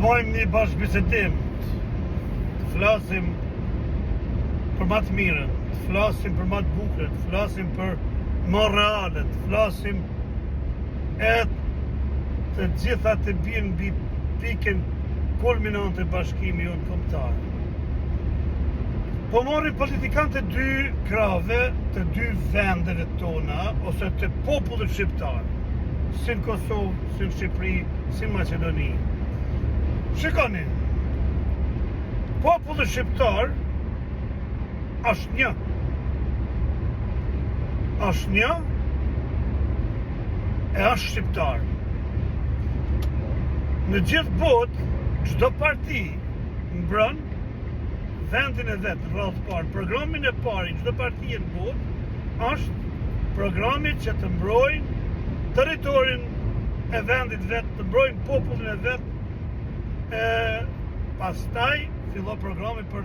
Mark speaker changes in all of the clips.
Speaker 1: bëjmë një bashkëbisedim, të flasim për më të mirën, të flasim për më të bukurën, të flasim për moralet, të flasim e të gjitha të bien mbi pikën kulminante të bashkimi jonë kombëtar. Po morrin politikanë të dy krave, të dy vendeve tona, ose të popullit shqiptar, si në Kosovë, si në Shqipëri, si në Maqedoni. Shikoni, populli shqiptar është një. Është një e është shqiptar. Në gjithë botë, çdo parti mbron vendin e vetë, rrallë parë. Programin e parë i çdo partie në botë është programi që të mbrojnë territorin e vendit vetë, të mbrojnë popullin e vetë. Pastaj fillo programi për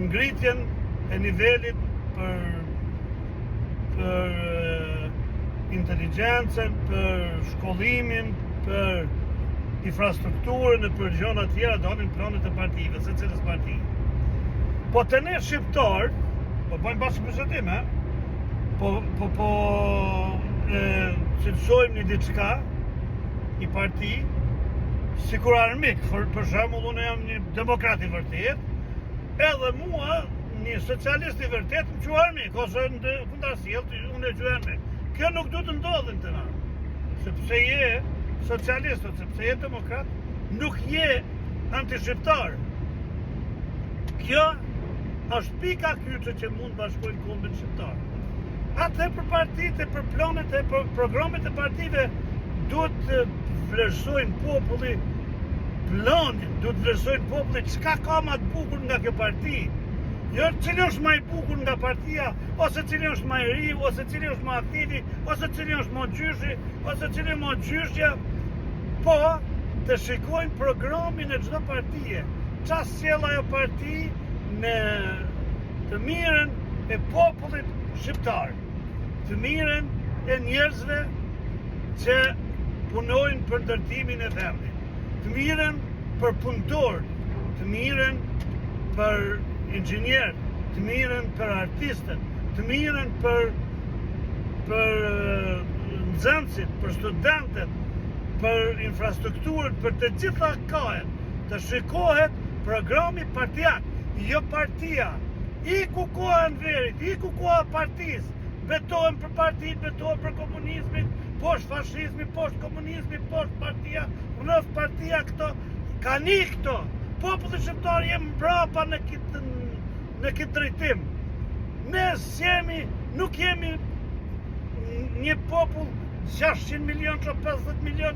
Speaker 1: ngritjen e nivelit, për inteligjencën, për shkollimin, për infrastrukturën e për gjëra të tjera, dalin planet e partive, secilës parti. Po të ne shqiptar, po bëjmë bashkëbisedim, po cilësojmë një diçka, një parti, si kur armik, për shembull unë jam një demokrat i vërtet, edhe mua një socialist i vërtet më quaj armik, ose në kundërsjellë unë e quaj armik. Kjo nuk duhet të ndodhin të na, sepse je socialist, sepse je demokrat, nuk je anti-shqiptar. Kjo është pika kyçe që mund bashkojnë kombin shqiptar. Atë për partitë, për planet e për programet e partive duhet të vlerësojnë populli planin, duhet të vlerësojnë populli çka ka më të bukur nga kjo parti. Jo cili është më i bukur nga partia, ose cili është më i ri, ose cili është më aktivi, ose cili është më gjyshi, ose cili më gjyshja, po të shikojnë programin e çdo partie. Çfarë sjell ajo parti në të mirën e popullit shqiptar, të mirën e njerëzve që punojnë për ndërtimin e vendit, të mirën për punëtorë, të mirën për inxhinierë, të mirën për artistët, të mirën për nxënësit, për studentët, për infrastrukturën, për të gjitha kajet, të shikohet programi partijak, jo partia. Iku koha në verit, iku koha partisë, betohen për partitë, betohen për komunizmin, poshtë fashizmi, poshtë komunizmi, poshtë partia, rreth partia këto, kanë këto. Populli shqiptar jemi mbrapa në këtë drejtim. Ne nuk jemi një popull 600 milion, 50 milion,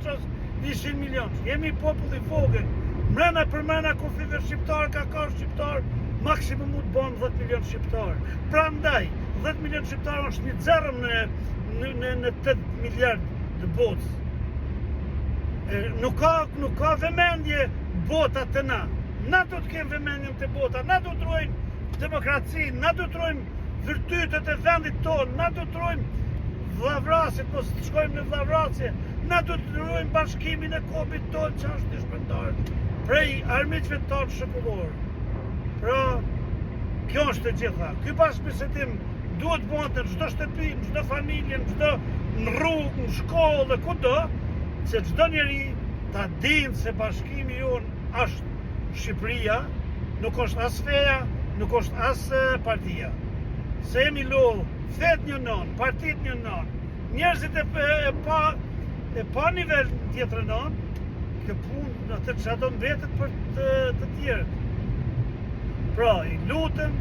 Speaker 1: 100 milion. Jemi popull i vogël. Mrena për mrena kufive shqiptar, ka shqiptar, maksimum mund të bëhen 10 milion shqiptar. Prandaj, 10 milion shqiptar është një zerëm në 8 miliard të botës. Nuk ka vëmendje bota të na. Na do të kemë vëmendjen të bota, na do të ruajmë demokracinë, na do të ruajmë virtytet e vendit tonë, na do të ruajmë vllavrasjet, mos të shkojmë në vllavrasje, na do të ruajmë bashkimin e kombit tonë që është i shpërndar prej armiqve tonë shekullor. Pra, kjo është e gjitha. Ky bashkëbisedim duhet bëhet në çdo shtëpi, në çdo familje, në rrugë, në shkollë, kudo, se çdo njeri ta dinë se bashkimi jonë është Shqipëria, nuk është as feja, nuk është as partia. Se jemi lodhë, fet një non, partit një non, njerëzit e pa nivel tjetër non, kjo punë atë që ato mbetet për të tjerët. Pra, i lutem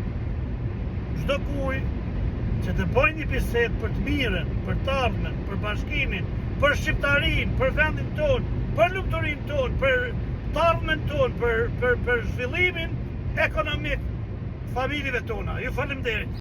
Speaker 1: çdo kuj që të bëjnë një bisedë për të mirën, për të ardhmen, për bashkimin, për shqiptarinë, për vendin tonë, për lumturinë tonë, për të ardhmen tonë, për zhvillimin ekonomik familjeve tona. Ju faleminderit.